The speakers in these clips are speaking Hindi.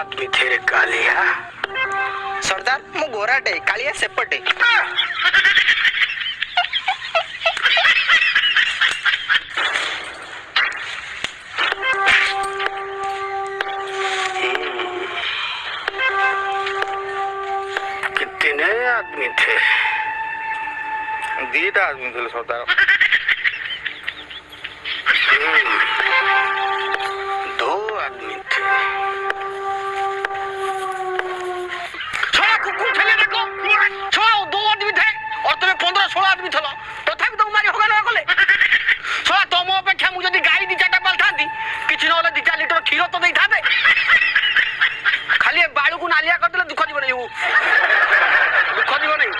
आदमी थे कालिया सरदार मु गोराटे कालिया सेपटे कितने आदमी थे? दीटा आदमी थे सरदार। दो आदमी थे। छोड़ा कुकुर ठेले देखो छोड़ा दो आदमी थे और तुम्हें 15-16 आदमी थलो तथापि तुम मारी होगा ना कले छोड़ा तुम अपेक्षा मुझे यदि गाई दी चारटा पाल थांती किछि न होले 2-4 लिटर क्षीर तो देई थाते खाली बाळू को नालिया कर देले दुख जीवन येऊ दुख जीवन नहीं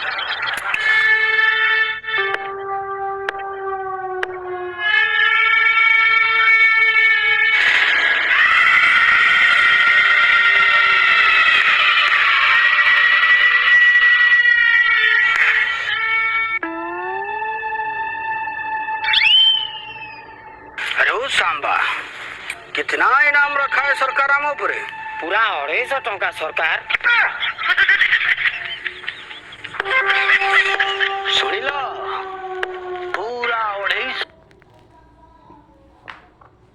सांबा कितना इनाम रखा है सरकार आम उपरे? पूरा 250 टंका सरकार